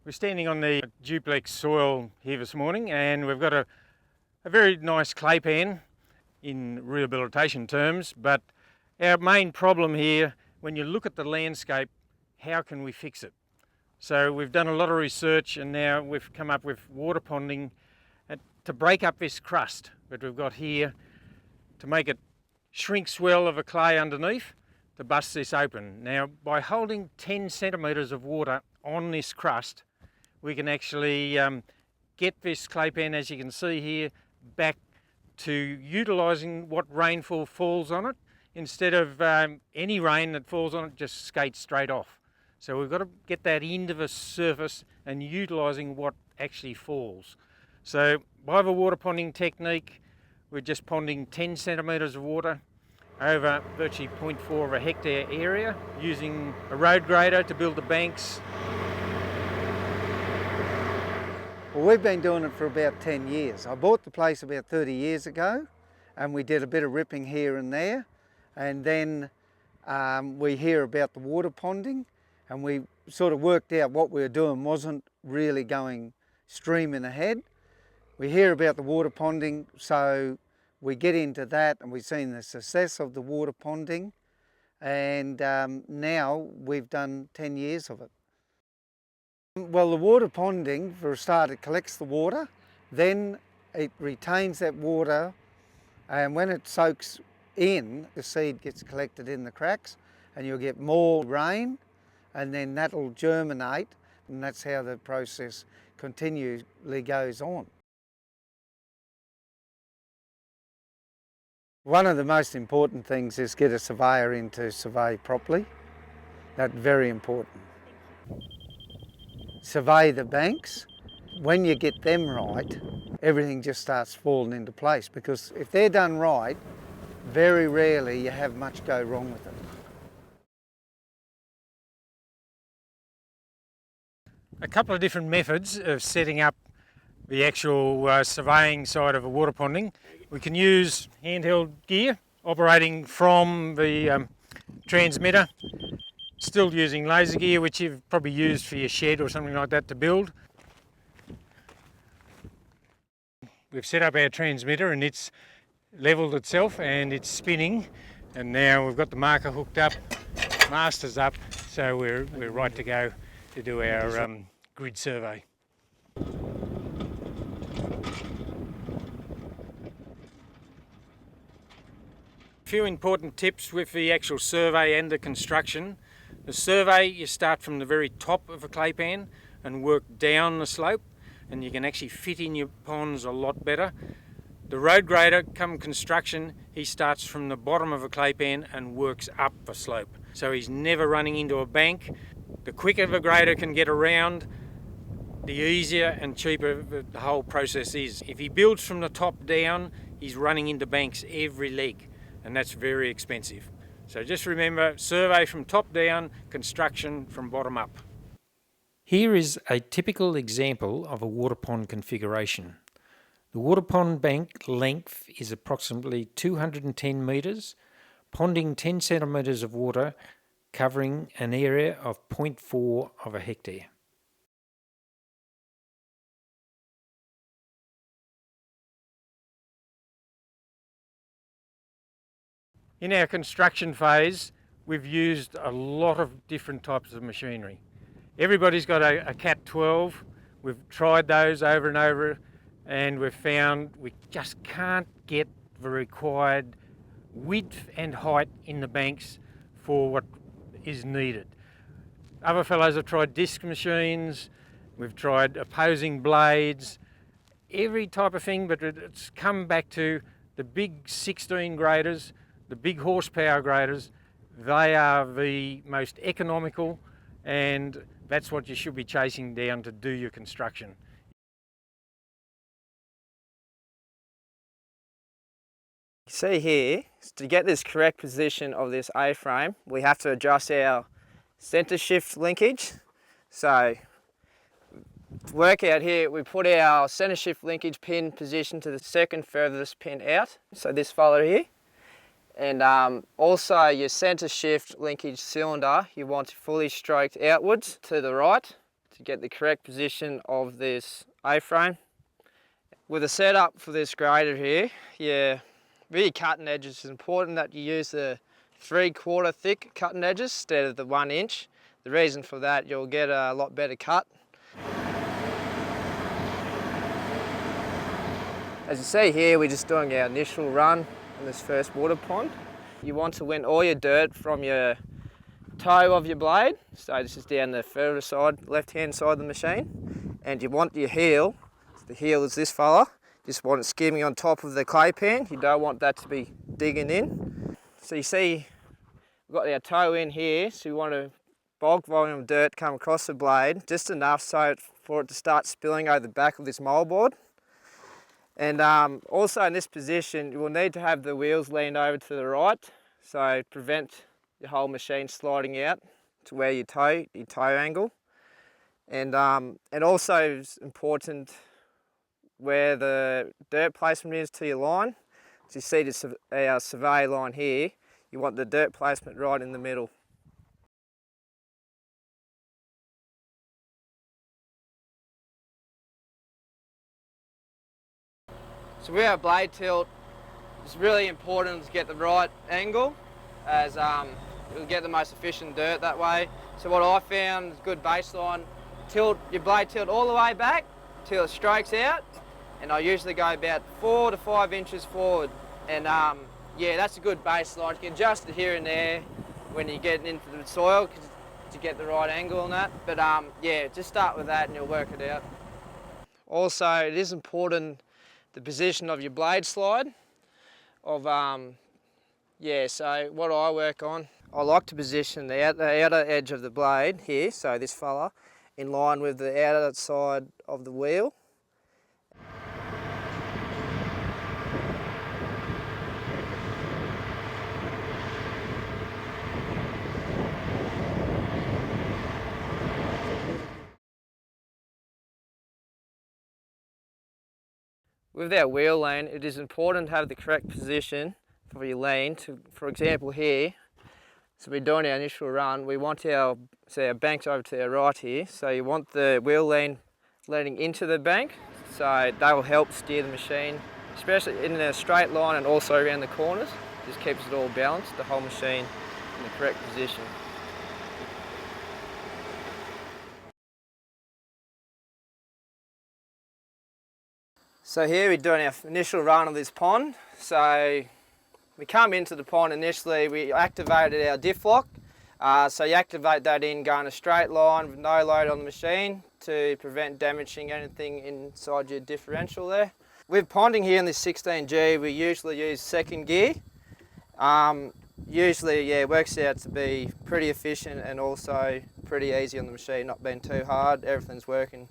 We're standing on the duplex soil here this morning, and we've got a very nice clay pan in rehabilitation terms, but our main problem here, when you look at the landscape, how can we fix it? So we've done a lot of research, and now we've come up with water ponding to break up this crust that we've got here, to make it shrink swell of a clay underneath, to bust this open. Now, by holding 10 centimetres of water on this crust, we can actually get this clay pan, as you can see here, back to utilising what rainfall falls on it. Instead of any rain that falls on it just skates straight off. So we've got to get that into the surface and utilising what actually falls. So by the water ponding technique, we're just ponding 10 centimetres of water over virtually 0.4 of a hectare area, using a road grader to build the banks. Well, we've been doing it for about 10 years. I bought the place about 30 years ago, and we did a bit of ripping here and there, and then we hear about the water ponding, and we sort of worked out what we were doing wasn't really going streaming ahead. We hear about the water ponding, so we get into that, and we've seen the success of the water ponding, and now we've done 10 years of it. Well, the water ponding, for a start, it collects the water, then it retains that water, and when it soaks in, the seed gets collected in the cracks, and you'll get more rain, and then that'll germinate, and that's how the process continually goes on. One of the most important things is get a surveyor in to survey properly. That's very important. Survey the banks. When you get them right, everything just starts falling into place, because if they're done right, very rarely you have much go wrong with it. A couple of different methods of setting up the actual surveying side of a water ponding. We can use handheld gear operating from the transmitter, still using laser gear, which you've probably used for your shed or something like that to build. We've set up our transmitter, and it's levelled itself and it's spinning, and now we've got the marker hooked up, master's up, so we're right to go to do our grid survey. A few important tips with the actual survey and the construction. The survey, you start from the very top of a clay pan and work down the slope, and you can actually fit in your ponds a lot better. The road grader, come construction, he starts from the bottom of a clay pan and works up the slope. So he's never running into a bank. The quicker the grader can get around, the easier and cheaper the whole process is. If he builds from the top down, he's running into banks every leg, and that's very expensive. So just remember, survey from top down, construction from bottom up. Here is a typical example of a water pond configuration. The water pond bank length is approximately 210 metres, ponding 10 centimetres of water, covering an area of 0.4 of a hectare. In our construction phase, we've used a lot of different types of machinery. Everybody's got a Cat 12. We've tried those over and over, and we've found we just can't get the required width and height in the banks for what is needed. Other fellows have tried disc machines, we've tried opposing blades, every type of thing, but it's come back to the big 16 graders, the big horsepower graders. They are the most economical, and that's what you should be chasing down to do your construction. See here, to get this correct position of this A-frame, we have to adjust our centre shift linkage. So to work out here, we put our centre shift linkage pin position to the second furthest pin out, so this fella here. And also your centre shift linkage cylinder, you want fully stroked outwards to the right to get the correct position of this A-frame. With the setup for this grader here, really cutting edges, it's important that you use the 3/4 thick cutting edges instead of the 1 inch. The reason for that, you'll get a lot better cut. As you see here, we're just doing our initial run on this first water pond. You want to win all your dirt from your toe of your blade, so this is down the further side, left-hand side of the machine, and you want your heel, the heel is this fella, just want it skimming on top of the clay pan. You don't want that to be digging in. So you see we've got our toe in here, so we want a bulk volume of dirt come across the blade, just enough so for it to start spilling over the back of this moldboard. And also in this position, you will need to have the wheels leaned over to the right, so prevent your whole machine sliding out to where your toe angle. And also it's important where the dirt placement is to your line. So you see this, our survey line here, you want the dirt placement right in the middle. So with our blade tilt, it's really important to get the right angle, as you'll get the most efficient dirt that way. So what I found is a good baseline, tilt your blade tilt all the way back till it strokes out, and I usually go about 4 to 5 inches forward. And yeah, that's a good baseline. You can adjust it here and there when you're getting into the soil to get the right angle on that. But yeah, just start with that and you'll work it out. Also, it is important the position of your blade slide. So what I work on, I like to position the outer edge of the blade here, so this fella, in line with the outer side of the wheel. With our wheel lean, it is important to have the correct position for your lean. For example here, so we're doing our initial run, we want our bank's over to our right here, so you want the wheel lean leaning into the bank, so that will help steer the machine, especially in a straight line and also around the corners. Just keeps it all balanced, the whole machine in the correct position. So here we're doing our initial run of this pond. So we come into the pond initially, we activated our diff lock. So you activate that in going a straight line with no load on the machine to prevent damaging anything inside your differential there. With ponding here in this 16G, we usually use second gear. Usually, yeah, it works out to be pretty efficient and also pretty easy on the machine, not being too hard, everything's working.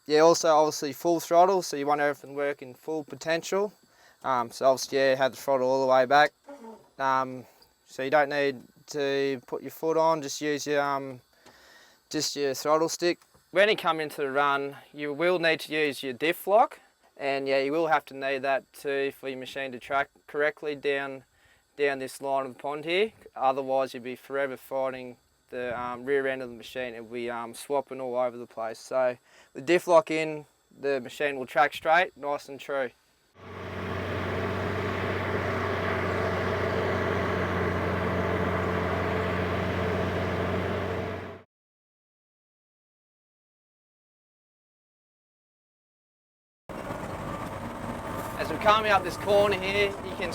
Yeah, also obviously full throttle, so you want everything working full potential. So obviously, yeah, have the throttle all the way back. So you don't need to put your foot on, just use your throttle stick. When you come into the run, you will need to use your diff lock, and yeah, you will have to need that too for your machine to track correctly down this line of the pond here. Otherwise, you'll be forever fighting the rear end of the machine and we swapping all over the place. So with diff lock in, the machine will track straight, nice and true. As we're coming up this corner here, you can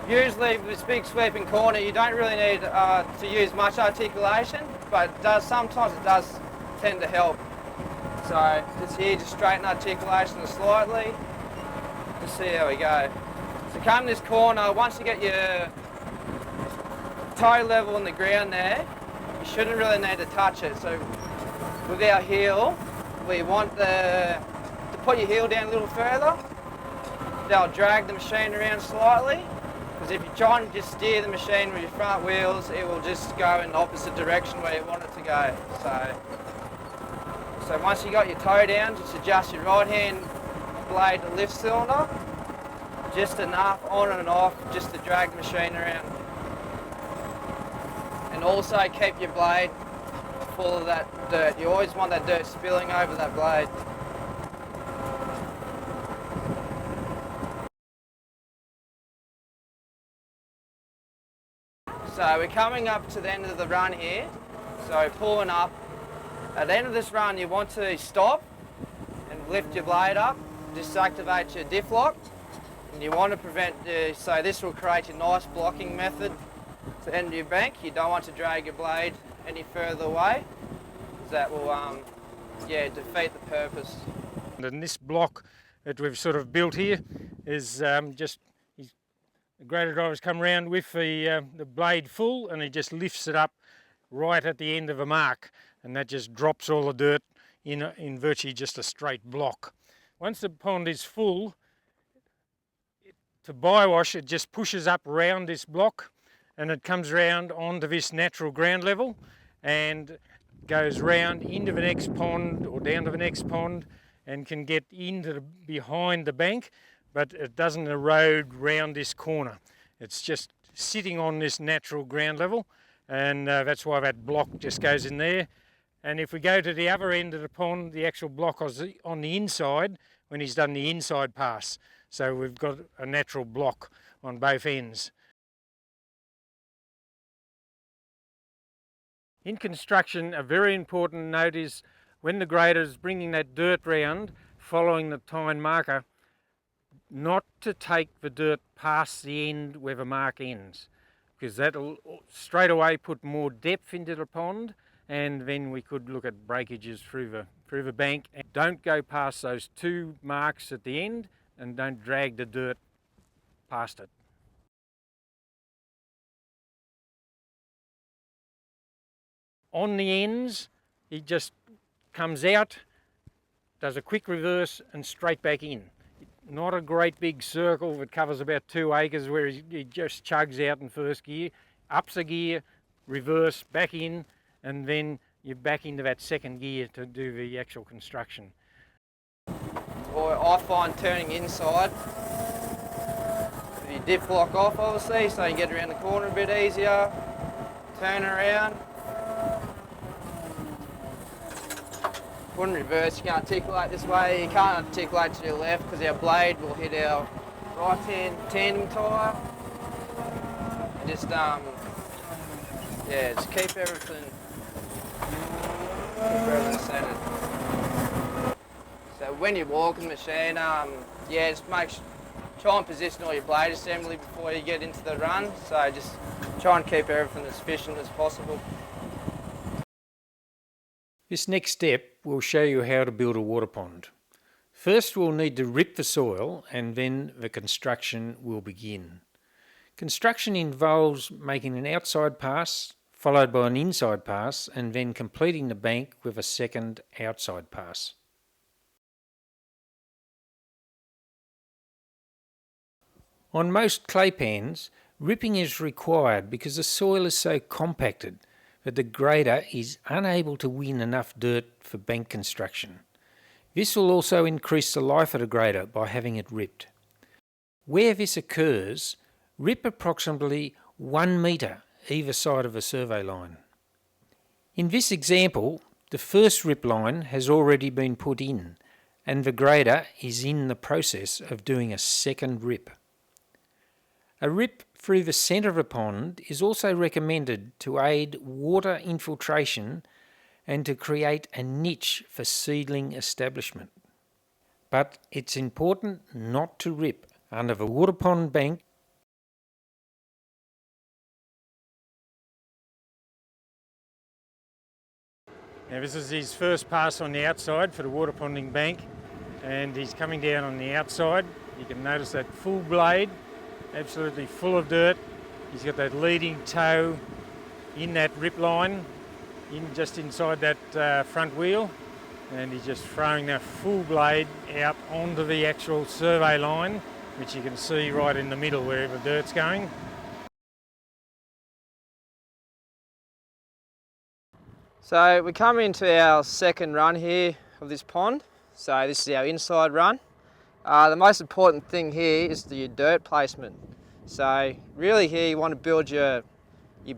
usually with this big sweeping corner, you don't really need to use much articulation, but sometimes it does tend to help. So just here, just straighten articulation slightly, just see how we go. So come this corner, once you get your toe level on the ground there, you shouldn't really need to touch it. So with our heel, we want to put your heel down a little further. That'll drag the machine around slightly. Because if you try and just steer the machine with your front wheels, it will just go in the opposite direction where you want it to go. So once you got your toe down, just adjust your right hand blade to lift cylinder, just enough on and off, just to drag the machine around. And also keep your blade full of that dirt. You always want that dirt spilling over that blade. So we're coming up to the end of the run here. So pulling up. At the end of this run, you want to stop and lift your blade up. Disactivate your diff lock. And you want to prevent, so this will create a nice blocking method to the end of your bank. You don't want to drag your blade any further away. That will, defeat the purpose. And this block that we've sort of built here is the grader driver's come round with the blade full, and he just lifts it up right at the end of a mark, and that just drops all the dirt in virtually just a straight block. Once the pond is full, to bywash, it just pushes up round this block, and it comes round onto this natural ground level and goes round into the next pond or down to the next pond and can get into behind the bank, but it doesn't erode round this corner. It's just sitting on this natural ground level, and that's why that block just goes in there. And if we go to the other end of the pond, the actual block is on the inside when he's done the inside pass. So we've got a natural block on both ends. In construction, a very important note is when the grader is bringing that dirt round, following the tine marker, not to take the dirt past the end where the mark ends, because that'll straight away put more depth into the pond, and then we could look at breakages through the bank. And don't go past those two marks at the end, and don't drag the dirt past it. On the ends, he just comes out, does a quick reverse and straight back in. Not a great big circle that covers about 2 acres where he just chugs out in first gear, ups a gear, reverse, back in, and then you're back into that second gear to do the actual construction. Or I find turning inside, you diff lock off obviously, so you get around the corner a bit easier, turn around. Wouldn't reverse, you can't articulate this way, you can't articulate to your left because our blade will hit our right hand tandem tyre. Just keep everything centered. So when you walk the machine, just try and position all your blade assembly before you get into the run. So just try and keep everything as efficient as possible. This next step will show you how to build a water pond. First we'll need to rip the soil, and then the construction will begin. Construction involves making an outside pass, followed by an inside pass, and then completing the bank with a second outside pass. On most clay pans, ripping is required because the soil is so compacted that the grader is unable to win enough dirt for bank construction. This will also increase the life of the grader by having it ripped. Where this occurs, rip approximately 1 metre either side of a survey line. In this example, the first rip line has already been put in, and the grader is in the process of doing a second rip. A rip through the centre of a pond is also recommended to aid water infiltration and to create a niche for seedling establishment. But it's important not to rip under the water pond bank. Now this is his first pass on the outside for the water ponding bank, and he's coming down on the outside. You can notice that full blade, absolutely full of dirt. He's got that leading toe in that rip line, just inside that front wheel, and he's just throwing that full blade out onto the actual survey line, which you can see right in the middle where the dirt's going. So we come into our second run here of this pond. So this is our inside run. The most important thing here is your dirt placement. So really here you want to build your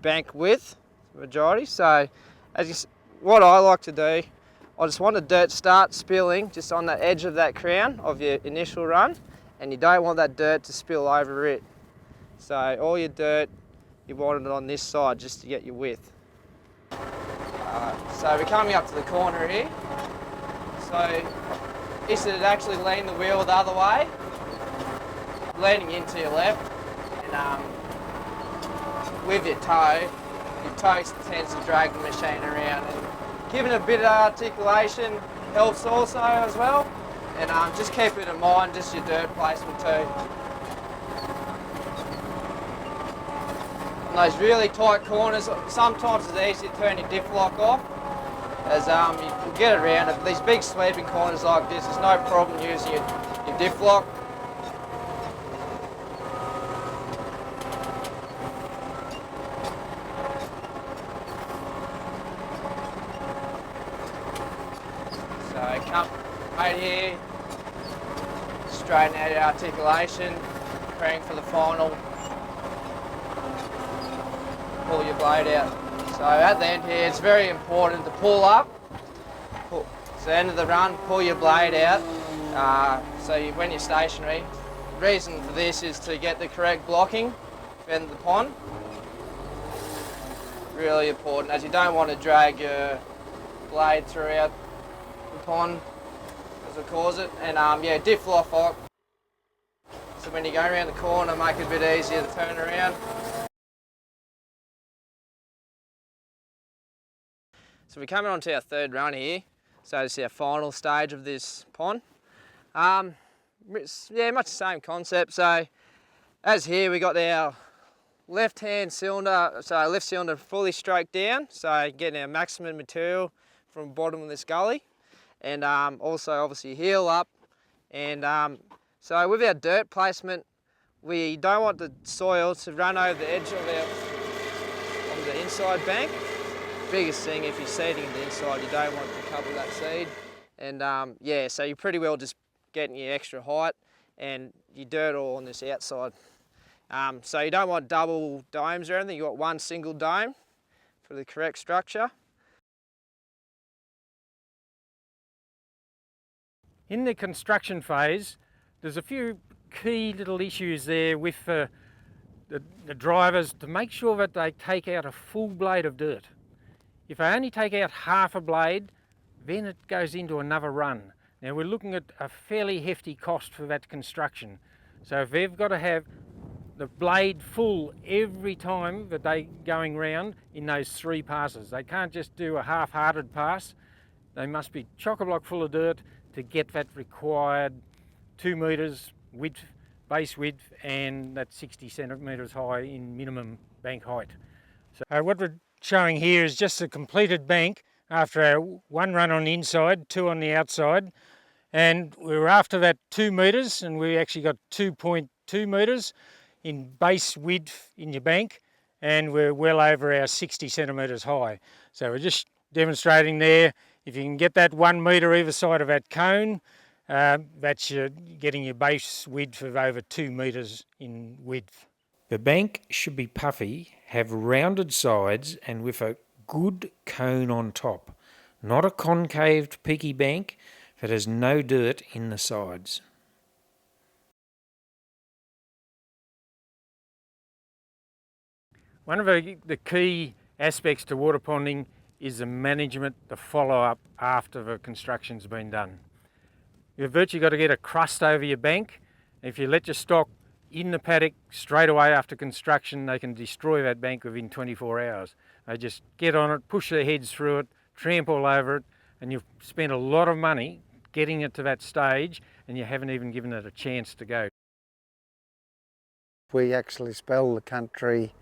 bank width, majority. So as what I like to do, I just want the dirt to start spilling just on the edge of that crown of your initial run, and you don't want that dirt to spill over it. So all your dirt, you want it on this side just to get your width. So we're coming up to the corner here. So this is actually lean the wheel the other way, leaning into your left, and with your toe tends to drag the machine around, and giving a bit of articulation helps also as well. And just keep it in mind, just your dirt placement too. On those really tight corners, sometimes it's easy to turn your diff lock off, as you can get around it. These big sweeping corners like this, there's no problem using your diff lock. So come right here, straighten out your articulation, preparing for the final. Pull your blade out. So at the end here, it's very important to pull up. So the end of the run, pull your blade out. When you're stationary, the reason for this is to get the correct blocking for the end of the pond. Really important, as you don't want to drag your blade throughout the pond, as it cause it. And yeah, diff lock. So when you go around the corner, make it a bit easier to turn around. So we're coming on to our third run here. So this is our final stage of this pond. Yeah, much the same concept. So as here, we got our left-hand cylinder, so our left cylinder fully stroked down, so getting our maximum material from the bottom of this gully. And also obviously heel up. And so with our dirt placement, we don't want the soil to run over the edge of the inside bank. Biggest thing, if you're seeding the inside, you don't want to cover that seed. And yeah, so you're pretty well just getting your extra height and your dirt all on this outside. So you don't want double domes or anything, you want one single dome for the correct structure. In the construction phase, there's a few key little issues there with the drivers to make sure that they take out a full blade of dirt. If they only take out half a blade, then it goes into another run. Now we're looking at a fairly hefty cost for that construction. So if they've got to have the blade full every time that they're going round in those 3 passes, they can't just do a half-hearted pass. They must be chock-a-block full of dirt to get that required 2 metres width, base width, and that 60 centimetres high in minimum bank height. So what we're showing here is just a completed bank after our 1 run on the inside, 2 on the outside, and we were after that 2 metres, and we actually got 2.2 metres in base width in your bank, and we're well over our 60 centimetres high. So we're just demonstrating there, if you can get that 1 metre either side of that cone, that's getting your base width of over 2 metres in width. The bank should be puffy, have rounded sides and with a good cone on top, not a concaved peaky bank that has no dirt in the sides. One of the key aspects to water ponding is the management, the follow-up after the construction's been done. You've virtually got to get a crust over your bank. If you let your stock in the paddock straight away after construction, they can destroy that bank within 24 hours. They just get on it, push their heads through it, tramp all over it, and you've spent a lot of money getting it to that stage, and you haven't even given it a chance to go. We actually spell the country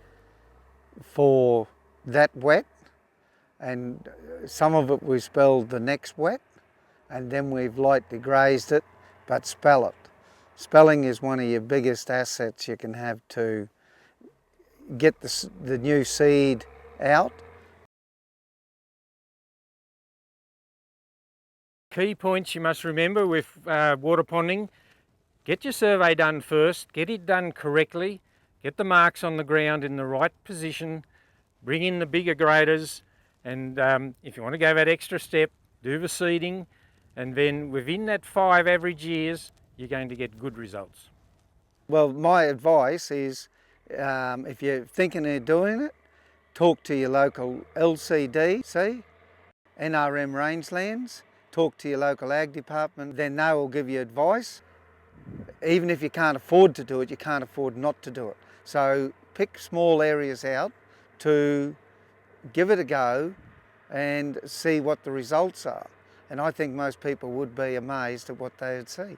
for that wet, and some of it we spelled the next wet, and then we've lightly grazed it, but spell it. Spelling is one of your biggest assets you can have to get the new seed out. Key points you must remember with water ponding: get your survey done first, get it done correctly, get the marks on the ground in the right position, bring in the bigger graders, And if you want to go that extra step, do the seeding, and then within that 5 average years, you're going to get good results. Well, my advice is if you're thinking of doing it, talk to your local LCD, NRM rangelands, talk to your local ag department, then they will give you advice. Even if you can't afford to do it, you can't afford not to do it. So pick small areas out to give it a go and see what the results are. And I think most people would be amazed at what they would see.